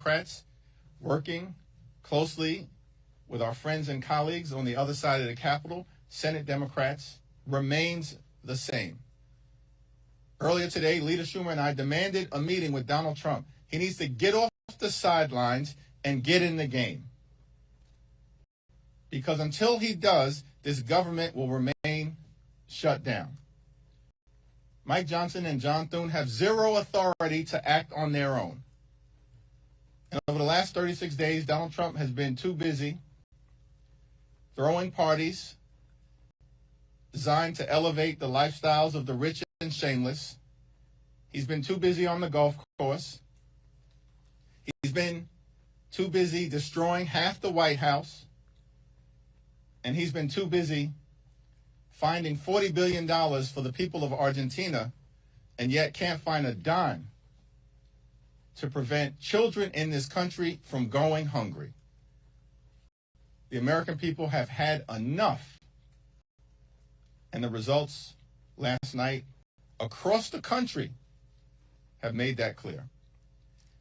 Democrats, working closely with our friends and colleagues on the other side of the Capitol, Senate Democrats, remains the same. Earlier today, Leader Schumer and I demanded a meeting with Donald Trump. He needs to get off the sidelines and get in the game. Because until he does, this government will remain shut down. Mike Johnson and John Thune have zero authority to act on their own. And over the last 36 days, Donald Trump has been too busy throwing parties designed to elevate the lifestyles of the rich and shameless. He's been too busy on the golf course. He's been too busy destroying half the White House. And he's been too busy finding $40 billion for the people of Argentina, and yet can't find a dime to prevent children in this country from going hungry. The American people have had enough. And the results last night across the country have made that clear.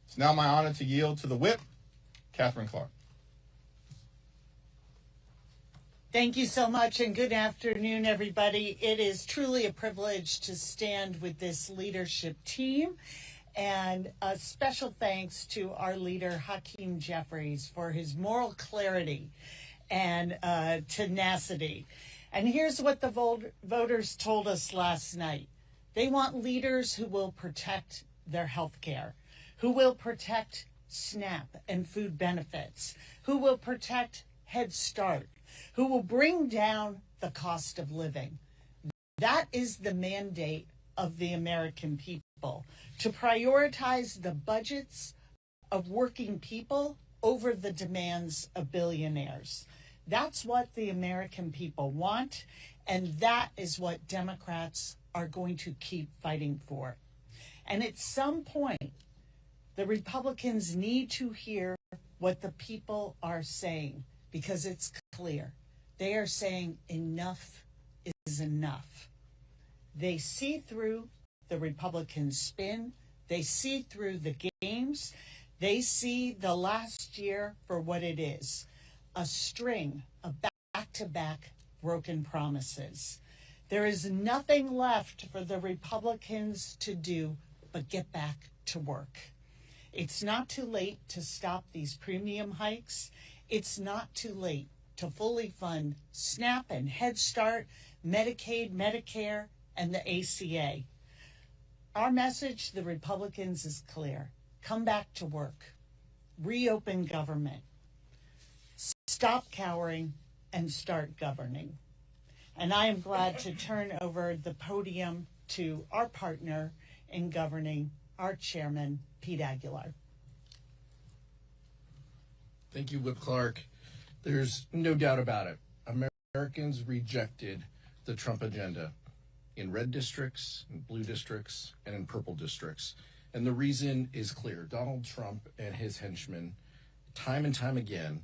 It's now my honor to yield to the whip, Catherine Clark. Thank you so much, and good afternoon, everybody. It is truly a privilege to stand with this leadership team, and a special thanks to our leader, Hakeem Jeffries, for his moral clarity and tenacity. And here's what the voters told us last night. They want leaders who will protect their health care, who will protect SNAP and food benefits, who will protect Head Start, who will bring down the cost of living. That is the mandate of the American people, to prioritize the budgets of working people over the demands of billionaires. That's what the American people want, and that is what Democrats are going to keep fighting for. And at some point, the Republicans need to hear what the people are saying, because it's clear. They are saying enough is enough. They see through the Republican spin. They see through the games. They see the last year for what it is, a string of back-to-back broken promises. There is nothing left for the Republicans to do but get back to work. It's not too late to stop these premium hikes. It's not too late to fully fund SNAP and Head Start, Medicaid, Medicare, and the ACA. Our message to the Republicans is clear. Come back to work. Reopen government. Stop cowering and start governing. And I am glad to turn over the podium to our partner in governing, our chairman, Pete Aguilar. Thank you, Whip Clark. There's no doubt about it. Americans rejected the Trump agenda in red districts, in blue districts, and in purple districts. And the reason is clear. Donald Trump and his henchmen, time and time again,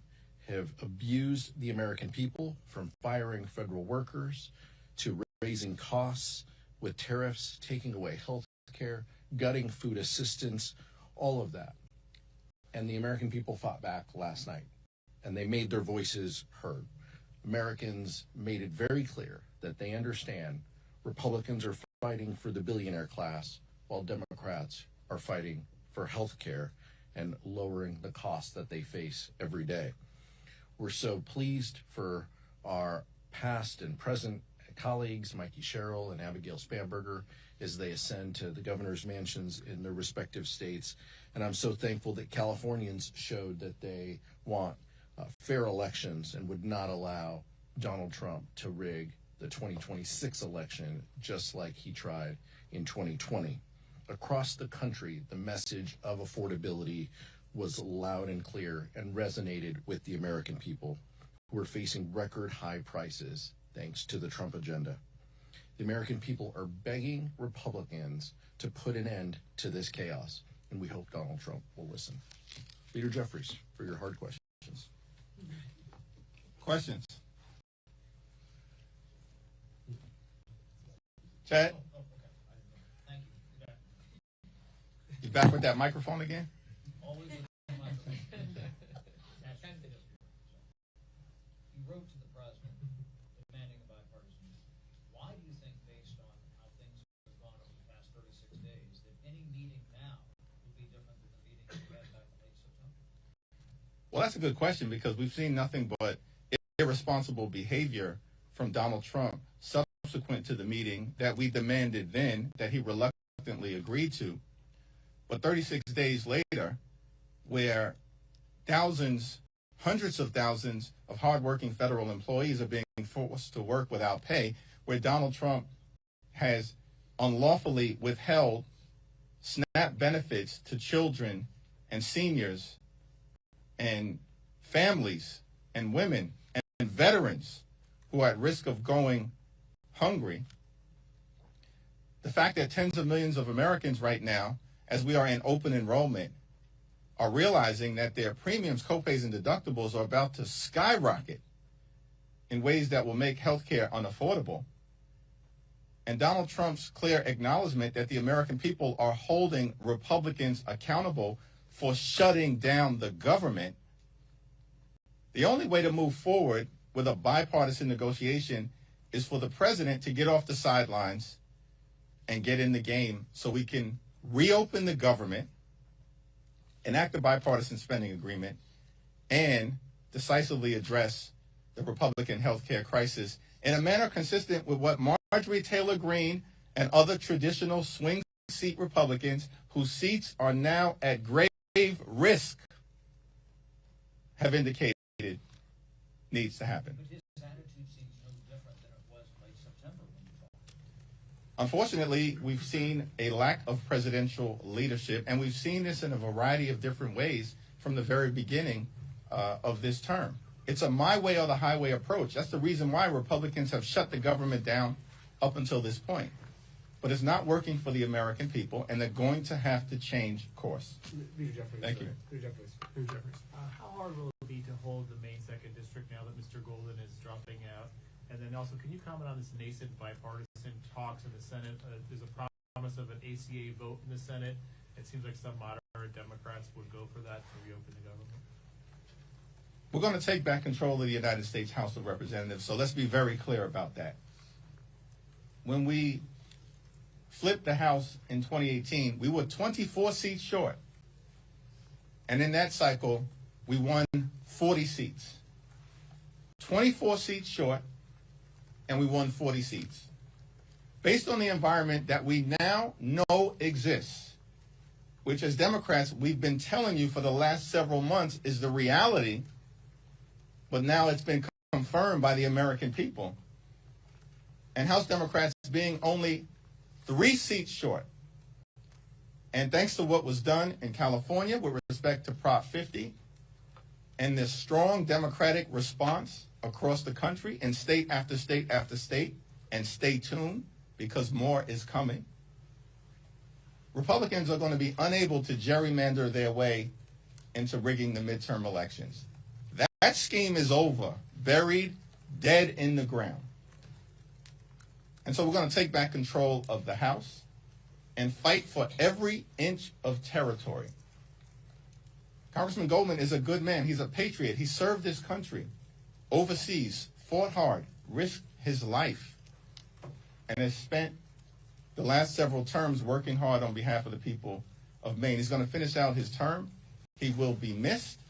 have abused the American people, from firing federal workers to raising costs with tariffs, taking away health care, gutting food assistance, all of that. And the American people fought back last night, and they made their voices heard. Americans made it very clear that they understand Republicans are fighting for the billionaire class, while Democrats are fighting for health care and lowering the costs that they face every day. We're so pleased for our past and present colleagues, Mikey Sherrill and Abigail Spanberger, as they ascend to the governor's mansions in their respective states. And I'm so thankful that Californians showed that they want fair elections and would not allow Donald Trump to rig the 2026 election, just like he tried in 2020. Across the country, the message of affordability was loud and clear and resonated with the American people, who are facing record high prices thanks to the Trump agenda. The American people are begging Republicans to put an end to this chaos, and we hope Donald Trump will listen. Leader Jeffries, for your hard questions. Questions? Chad? You back with that microphone again? Well, that's a good question because we've seen nothing but irresponsible behavior from Donald Trump subsequent to the meeting that we demanded then, that he reluctantly agreed to. But 36 days later, where thousands, hundreds of thousands of hardworking federal employees are being forced to work without pay, where Donald Trump has unlawfully withheld SNAP benefits to children and seniors and families and women and veterans who are at risk of going hungry. The fact that tens of millions of Americans right now, as we are in open enrollment, are realizing that their premiums, copays, and deductibles are about to skyrocket in ways that will make healthcare unaffordable. And Donald Trump's clear acknowledgement that the American people are holding Republicans accountable for shutting down the government. The only way to move forward with a bipartisan negotiation is for the president to get off the sidelines and get in the game so we can reopen the government, enact a bipartisan spending agreement, and decisively address the Republican health care crisis in a manner consistent with what Marjorie Taylor Greene and other traditional swing seat Republicans whose seats are now at grave risk have indicated needs to happen. But his attitude seems no different than it was in late September when you talked. Unfortunately, we've seen a lack of presidential leadership, and we've seen this in a variety of different ways from the very beginning of this term. It's a my way or the highway approach. That's the reason why Republicans have shut the government down up until this point. But it's not working for the American people, and they're going to have to change course. Leader Jeffries. Thank you. Leader Jeffries. Leader Jeffries. How hard will it be to hold the Maine 2nd District now that Mr. Golden is dropping out? And then also, can you comment on this nascent bipartisan talks in the Senate? There's a promise of an ACA vote in the Senate. It seems like some moderate Democrats would go for that to reopen the government. We're going to take back control of the United States House of Representatives, so let's be very clear about that. When we flipped the House in 2018, we were 24 seats short. And in that cycle, we won 40 seats. 24 seats short, and we won 40 seats. Based on the environment that we now know exists, which as Democrats we've been telling you for the last several months is the reality, but now it's been confirmed by the American people. And House Democrats being only 3 seats short. And thanks to what was done in California with respect to Prop 50 and this strong Democratic response across the country in state after state after state, and stay tuned because more is coming, Republicans are going to be unable to gerrymander their way into rigging the midterm elections. That scheme is over, buried, dead in the ground. And so we're going to take back control of the House and fight for every inch of territory. Congressman Goldman is a good man. He's a patriot. He served this country overseas, fought hard, risked his life, and has spent the last several terms working hard on behalf of the people of Maine. He's going to finish out his term. He will be missed,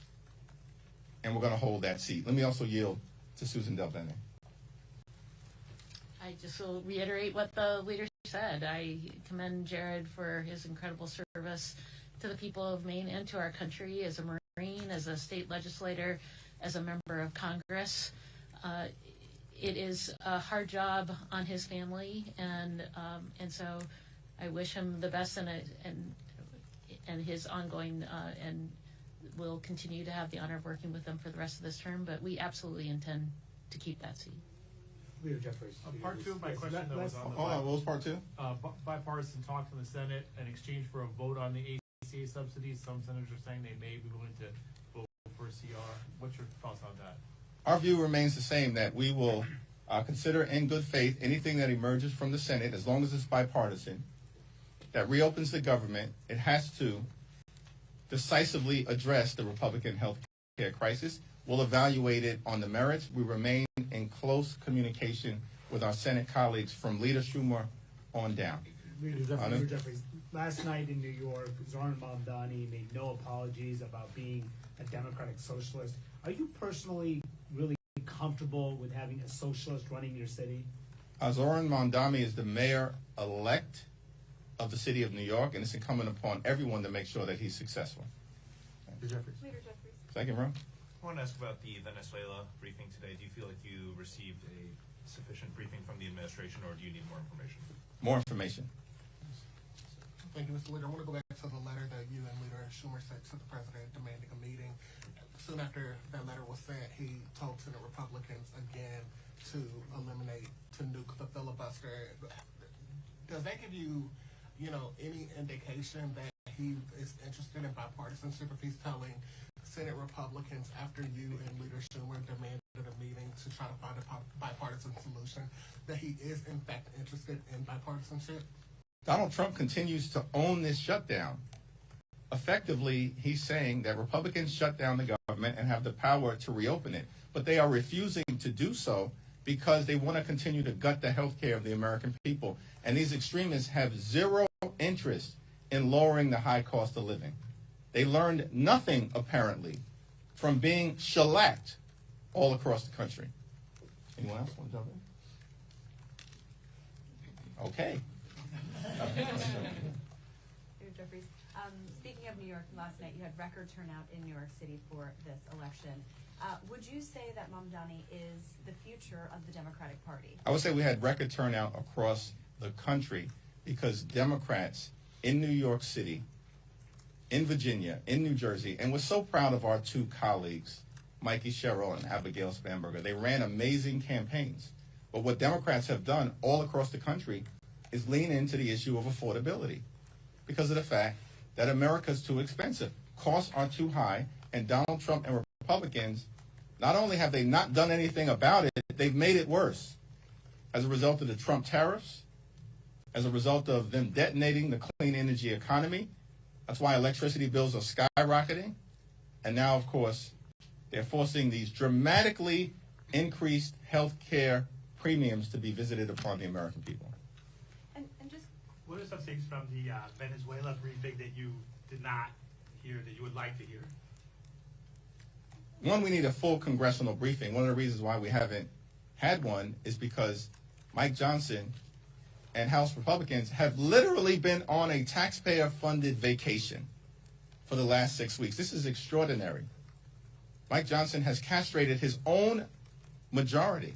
and we're going to hold that seat. Let me also yield to Susan Del Bene. I just will reiterate what the leader said. I commend Jared for his incredible service to the people of Maine and to our country as a Marine, as a state legislator, as a member of Congress. It is a hard job on his family, and so I wish him the best and his ongoing and will continue to have the honor of working with them for the rest of this term. But we absolutely intend to keep that seat. Leader Jeffries. Part 2 of my question that was on the Hold on, what was part 2? bipartisan talks in the Senate in exchange for a vote on the ACA subsidies. Some senators are saying they may be willing to vote for a CR. What's your thoughts on that? Our view remains the same, that we will consider in good faith anything that emerges from the Senate, as long as it's bipartisan, that reopens the government. It has to decisively address the Republican health care crisis. We'll evaluate it on the merits. We remain in close communication with our Senate colleagues from Leader Schumer on down. Leader Jeffries. last night in New York, Zoran Mamdani made no apologies about being a democratic socialist. Are you personally really comfortable with having a socialist running your city? Zoran Mamdani is the mayor-elect of the city of New York, and it's incumbent upon everyone to make sure that he's successful. Leader Jeffries. Leader Jeffries. Second row. I want to ask about the Venezuela briefing today. Do you feel like you received a sufficient briefing from the administration, or do you need more information? More information. Thank you, Mr. Leader. I want to go back to the letter that you and Leader Schumer sent to the president demanding a meeting. Soon after that letter was sent, he told Senate Republicans again to nuke the filibuster. Does that give you, any indication that he is interested in bipartisanship if he's telling Senate Republicans after you and Leader Schumer demanded a meeting to try to find a bipartisan solution that he is in fact interested in bipartisanship? Donald Trump continues to own this shutdown. Effectively, he's saying that Republicans shut down the government and have the power to reopen it, but they are refusing to do so because they want to continue to gut the health care of the American people. And these extremists have zero interest in lowering the high cost of living. They learned nothing, apparently, from being shellacked all across the country. Anyone else want to jump in? Okay. Leader Jeffries, speaking of New York, last night you had record turnout in New York City for this election. Would you say that Mamdani is the future of the Democratic Party? I would say we had record turnout across the country because Democrats in New York City, in Virginia, in New Jersey, and we're so proud of our two colleagues, Mikey Sherrill and Abigail Spanberger. They ran amazing campaigns. But what Democrats have done all across the country is lean into the issue of affordability because of the fact that America's too expensive. Costs are too high, and Donald Trump and Republicans, not only have they not done anything about it, they've made it worse. As a result of the Trump tariffs, as a result of them detonating the clean energy economy, that's why electricity bills are skyrocketing. And now, of course, they're forcing these dramatically increased health care premiums to be visited upon the American people. And just what are some things from the Venezuela briefing that you did not hear that you would like to hear? One, we need a full congressional briefing. One of the reasons why we haven't had one is because Mike Johnson and House Republicans have literally been on a taxpayer-funded vacation for the last 6 weeks. This is extraordinary. Mike Johnson has castrated his own majority.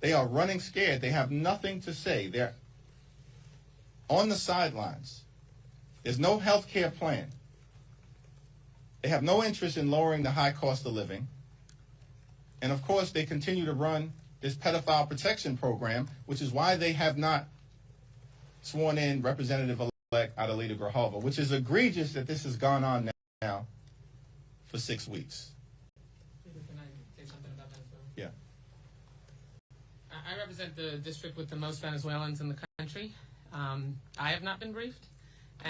They are running scared. They have nothing to say. They're on the sidelines. There's no health care plan. They have no interest in lowering the high cost of living. And, of course, they continue to run this pedophile protection program, which is why they have not sworn in Representative-elect Adelita Grijalva, which is egregious that this has gone on now for 6 weeks. Can I say something about Venezuela? Yeah. I represent the district with the most Venezuelans in the country. I have not been briefed,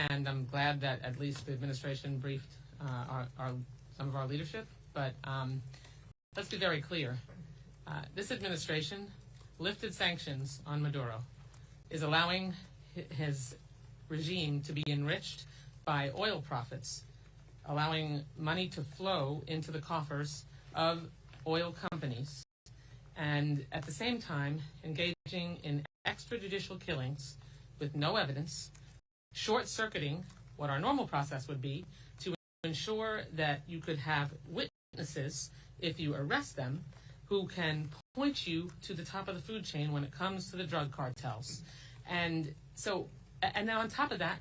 and I'm glad that at least the administration briefed some of our leadership. But let's be very clear. This administration lifted sanctions on Maduro, is allowing his regime to be enriched by oil profits, allowing money to flow into the coffers of oil companies, and at the same time engaging in extrajudicial killings with no evidence, short-circuiting what our normal process would be to ensure that you could have witnesses, if you arrest them, who can point you to the top of the food chain when it comes to the drug cartels. And so, and now on top of that,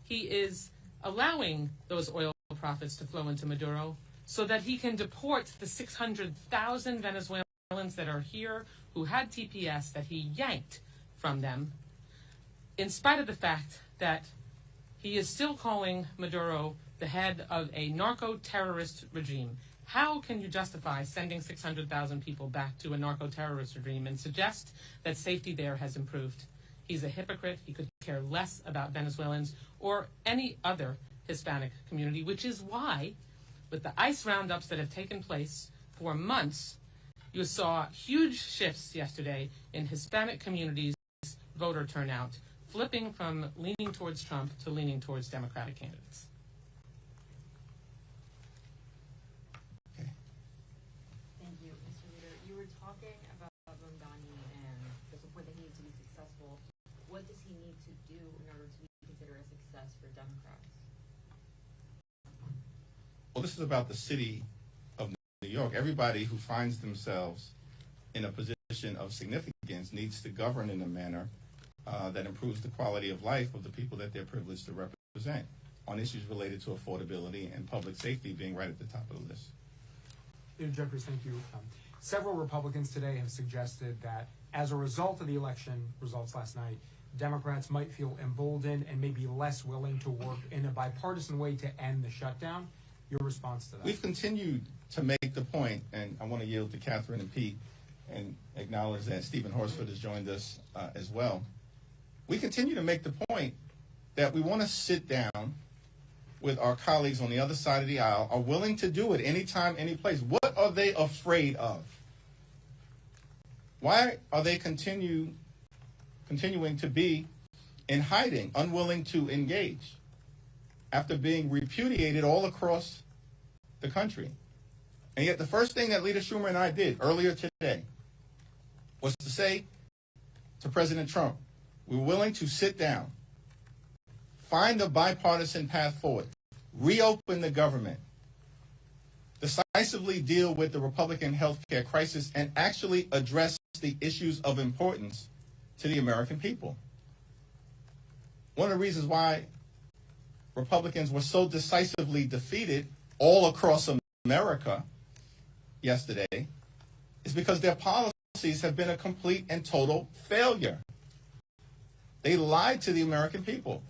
he is allowing those oil profits to flow into Maduro so that he can deport the 600,000 Venezuelans that are here who had TPS that he yanked from them, in spite of the fact that he is still calling Maduro the head of a narco-terrorist regime. How can you justify sending 600,000 people back to a narco-terrorist regime and suggest that safety there has improved? He's a hypocrite. He could care less about Venezuelans or any other Hispanic community, which is why, with the ICE roundups that have taken place for months, you saw huge shifts yesterday in Hispanic communities' voter turnout, flipping from leaning towards Trump to leaning towards Democratic candidates. Thank you, Mr. Leader. You were talking about Mamdani and the support that he needs to be successful. What does he need to do in order to be considered a success for Democrats? Well, this is about the city of New York. Everybody who finds themselves in a position of significance needs to govern in a manner that improves the quality of life of the people that they're privileged to represent on issues related to affordability and public safety being right at the top of the list. Leader Jeffries, thank you. Several Republicans today have suggested that as a result of the election results last night, Democrats might feel emboldened and maybe less willing to work in a bipartisan way to end the shutdown. Your response to that? We've continued to make the point, and I want to yield to Catherine and Pete and acknowledge that Stephen Horsford has joined us as well. We continue to make the point that we want to sit down with our colleagues on the other side of the aisle, are willing to do it anytime, any place. What are they afraid of? Why are they continuing to be in hiding, unwilling to engage, after being repudiated all across the country? And yet the first thing that Leader Schumer and I did earlier today was to say to President Trump, we're willing to sit down, find a bipartisan path forward, reopen the government, decisively deal with the Republican health care crisis, and actually address the issues of importance to the American people. One of the reasons why Republicans were so decisively defeated all across America yesterday is because their policies have been a complete and total failure. They lied to the American people.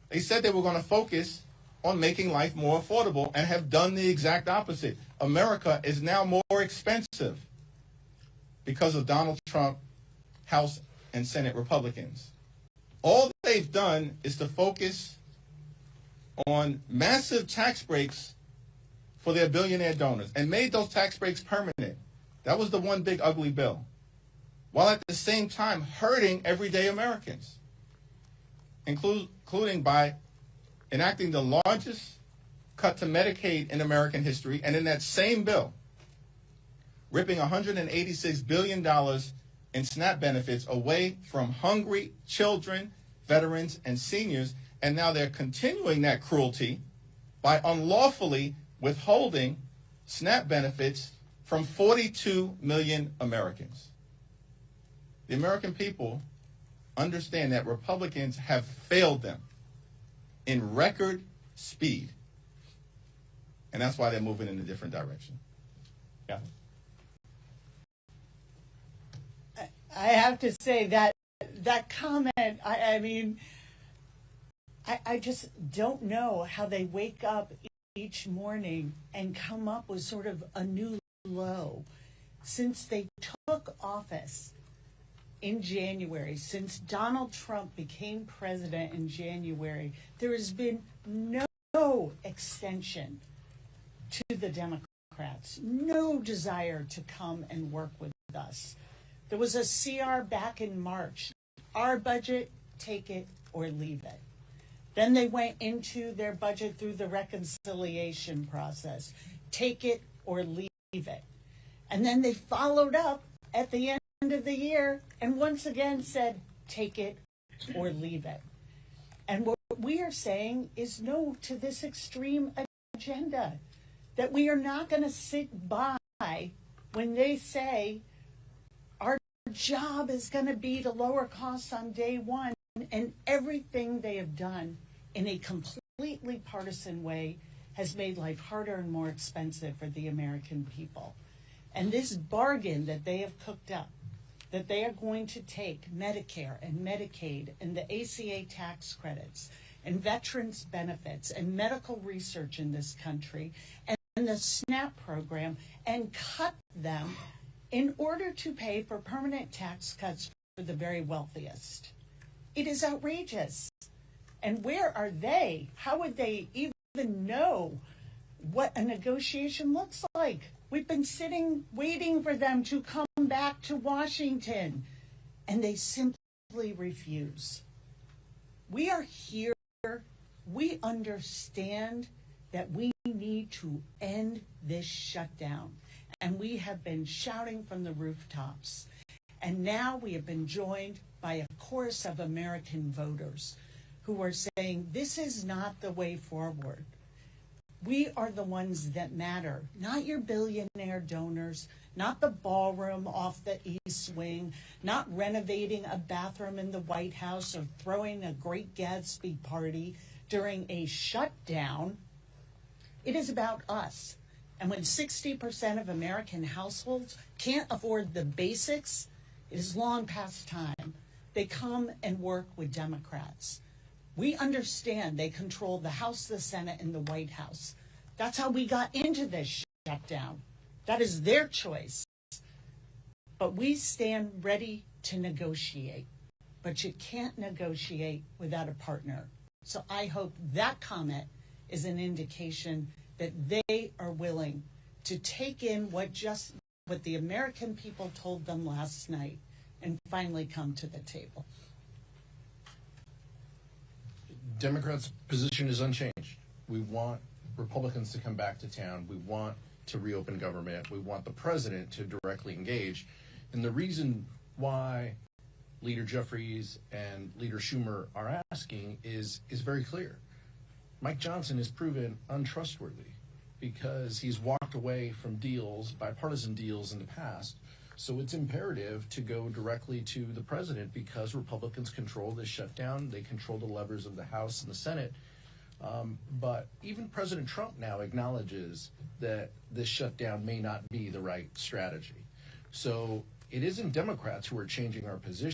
They said they were going to focus on making life more affordable and have done the exact opposite. America is now more expensive because of Donald Trump, House and Senate Republicans. All they've done is to focus on massive tax breaks for their billionaire donors and made those tax breaks permanent. That was the one big ugly bill, while at the same time hurting everyday Americans, including by enacting the largest cut to Medicaid in American history, and in that same bill, ripping $186 billion in SNAP benefits away from hungry children, veterans, and seniors. And now they're continuing that cruelty by unlawfully withholding SNAP benefits from 42 million Americans. The American people understand that Republicans have failed them in record speed. And that's why they're moving in a different direction. Yeah. I have to say that comment, I mean, I just don't know how they wake up each morning and come up with sort of a new low. Since they took office in January, since Donald Trump became president in January, there has been no extension to the Democrats, no desire to come and work with us. There was a CR back in March. Our budget, take it or leave it. Then they went into their budget through the reconciliation process. Take it or leave it. And then they followed up at the end of the year and once again said, take it or leave it. And what we are saying is no to this extreme agenda, that we are not going to sit by when they say our job is going to be to lower costs on day one, and everything they have done in a completely partisan way has made life harder and more expensive for the American people. And this bargain that they have cooked up, that they are going to take Medicare and Medicaid and the ACA tax credits and veterans benefits and medical research in this country and the SNAP program and cut them in order to pay for permanent tax cuts for the very wealthiest. It is outrageous. And where are they? How would they even know what a negotiation looks like? We've been sitting, waiting for them to come back to Washington, and they simply refuse. We are here. We understand that we need to end this shutdown. And we have been shouting from the rooftops. And now we have been joined by a chorus of American voters who are saying this is not the way forward. We are the ones that matter, not your billionaire donors, not the ballroom off the East Wing, not renovating a bathroom in the White House or throwing a Great Gatsby party during a shutdown. It is about us. And when 60% of American households can't afford the basics, it is long past time. They come and work with Democrats. We understand they control the House, the Senate, and the White House. That's how we got into this shutdown. That is their choice. But we stand ready to negotiate. But you can't negotiate without a partner. So I hope that comment is an indication that they are willing to take in what the American people told them last night and finally come to the table. Democrats' position is unchanged. We want Republicans to come back to town. We want to reopen government. We want the president to directly engage. And the reason why Leader Jeffries and Leader Schumer are asking is very clear. Mike Johnson has proven untrustworthy because he's walked away from deals, bipartisan deals in the past. So it's imperative to go directly to the president because Republicans control this shutdown. They control the levers of the House and the Senate. But even President Trump now acknowledges that this shutdown may not be the right strategy. So it isn't Democrats who are changing our position.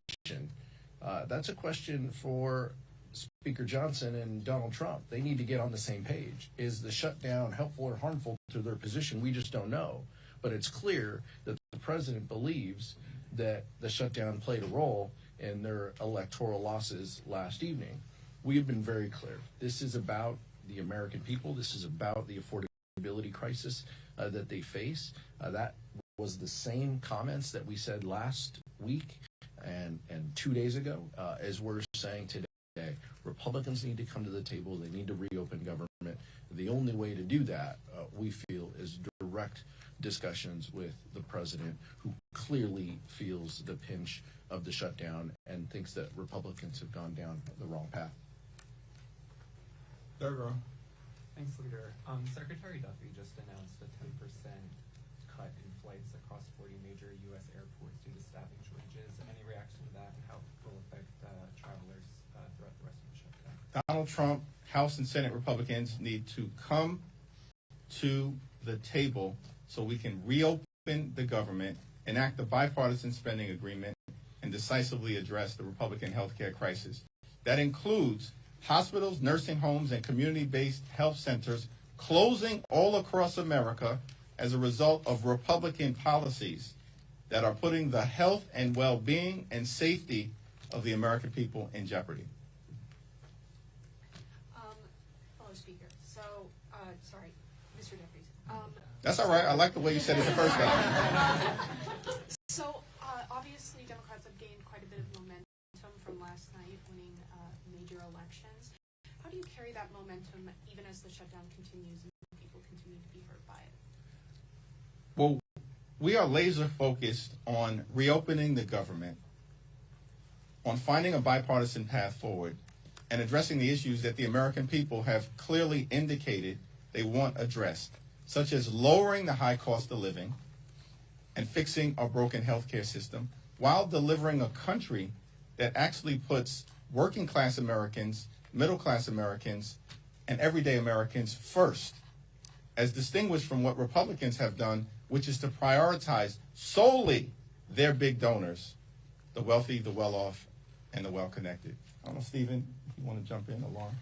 That's a question for Speaker Johnson and Donald Trump. They need to get on the same page. Is the shutdown helpful or harmful to their position? We just don't know. But it's clear that the president believes that the shutdown played a role in their electoral losses last evening. We have been very clear. This is about the American people. This is about the affordability crisis that they face. That was the same comments that we said last week and 2 days ago, as we're saying today. Republicans need to come to the table. They need to reopen government. The only way to do that, we feel, is direct discussions with the president, who clearly feels the pinch of the shutdown and thinks that Republicans have gone down the wrong path. Third row. Thanks, Leader. Secretary Duffy just announced a 10% cut in flights across 40 major U.S. airports due to staffing shortages. Any reaction to that and how it will affect travelers throughout the rest of the shutdown? Donald Trump, House and Senate Republicans need to come to the table so we can reopen the government, enact the bipartisan spending agreement, and decisively address the Republican healthcare crisis. That includes hospitals, nursing homes, and community-based health centers closing all across America as a result of Republican policies that are putting the health and well-being and safety of the American people in jeopardy. Fellow Speaker, sorry, Mr. Jeffries. That's all right. I like the way you said it the first time. Obviously, Democrats have gained quite a bit of momentum from last night, winning major elections. How do you carry that momentum even as the shutdown continues and people continue to be hurt by it? Well, we are laser focused on reopening the government, on finding a bipartisan path forward, and addressing the issues that the American people have clearly indicated they want addressed, such as lowering the high cost of living and fixing our broken healthcare system, while delivering a country that actually puts working class Americans, middle class Americans, and everyday Americans first, as distinguished from what Republicans have done, which is to prioritize solely their big donors, the wealthy, the well-off, and the well-connected. I don't know, Stephen, if you want to jump in, or Lauren.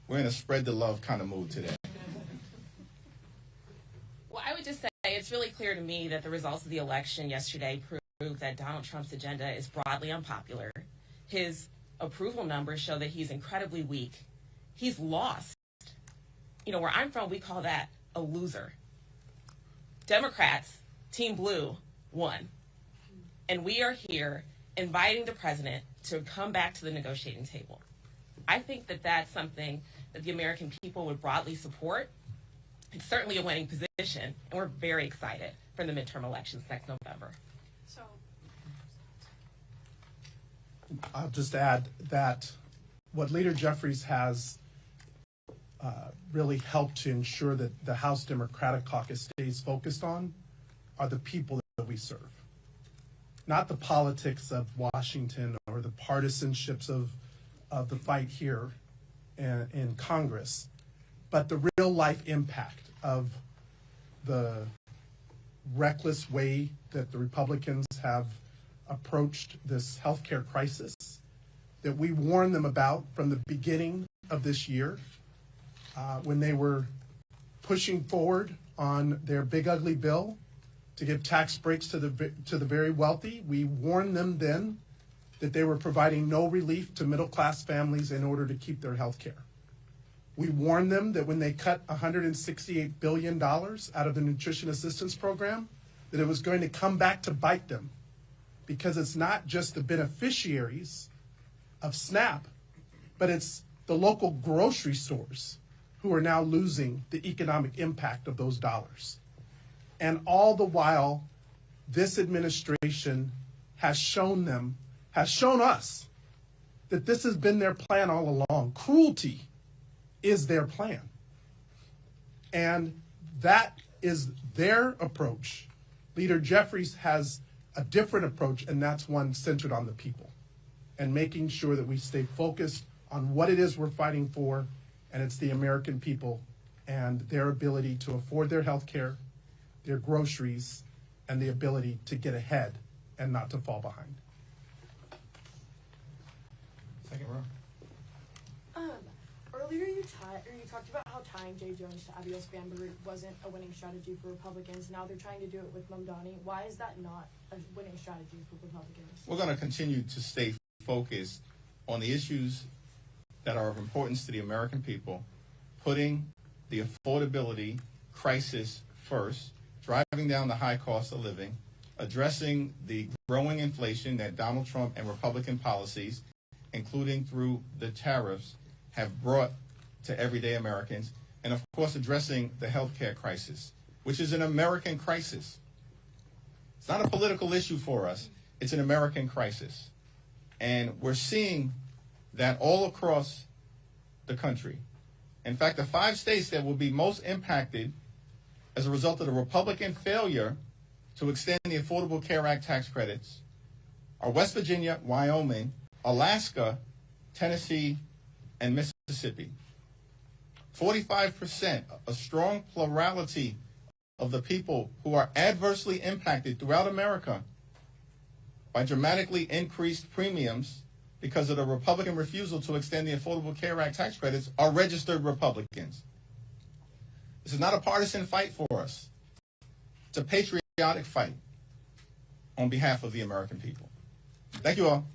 We're in a spread the love kind of mood today. Well, I would just say it's really clear to me that the results of the election yesterday prove that Donald Trump's agenda is broadly unpopular. His approval numbers show that he's incredibly weak. He's lost. You know, where I'm from, we call that a loser. Democrats, Team Blue, won. And we are here inviting the president to come back to the negotiating table. I think that that's something that the American people would broadly support. It's certainly a winning position, and we're very excited for the midterm elections next November. So, I'll just add that what Leader Jeffries has really helped to ensure that the House Democratic Caucus stays focused on are the people that we serve. Not the politics of Washington or the partisanships of the fight here in Congress, but the real life impact of the reckless way that the Republicans have approached this healthcare crisis that we warned them about from the beginning of this year when they were pushing forward on their big ugly bill to give tax breaks to the very wealthy. We warned them then that they were providing no relief to middle-class families in order to keep their health care. We warned them that when they cut $168 billion out of the nutrition assistance program, that it was going to come back to bite them, because it's not just the beneficiaries of SNAP, but it's the local grocery stores who are now losing the economic impact of those dollars. And all the while, this administration has shown us that this has been their plan all along. Cruelty is their plan. And that is their approach. Leader Jeffries has a different approach, and that's one centered on the people and making sure that we stay focused on what it is we're fighting for, and it's the American people and their ability to afford their health care, their groceries, and the ability to get ahead and not to fall behind. Second row. Earlier you talked about how tying Jay Jones to Abiel Spanberg wasn't a winning strategy for Republicans. Now they're trying to do it with Mamdani. Why is that not a winning strategy for Republicans? We're going to continue to stay focused on the issues that are of importance to the American people, putting the affordability crisis first, driving down the high cost of living, addressing the growing inflation that Donald Trump and Republican policies, including through the tariffs, have brought to everyday Americans, and of course addressing the healthcare crisis, which is an American crisis. It's not a political issue for us, it's an American crisis. And we're seeing that all across the country. In fact, the 5 states that will be most impacted as a result of the Republican failure to extend the Affordable Care Act tax credits are West Virginia, Wyoming, Alaska, Tennessee, and Mississippi. 45%, a strong plurality of the people who are adversely impacted throughout America by dramatically increased premiums because of the Republican refusal to extend the Affordable Care Act tax credits are registered Republicans. This is not a partisan fight for us. It's a patriotic fight on behalf of the American people. Thank you all.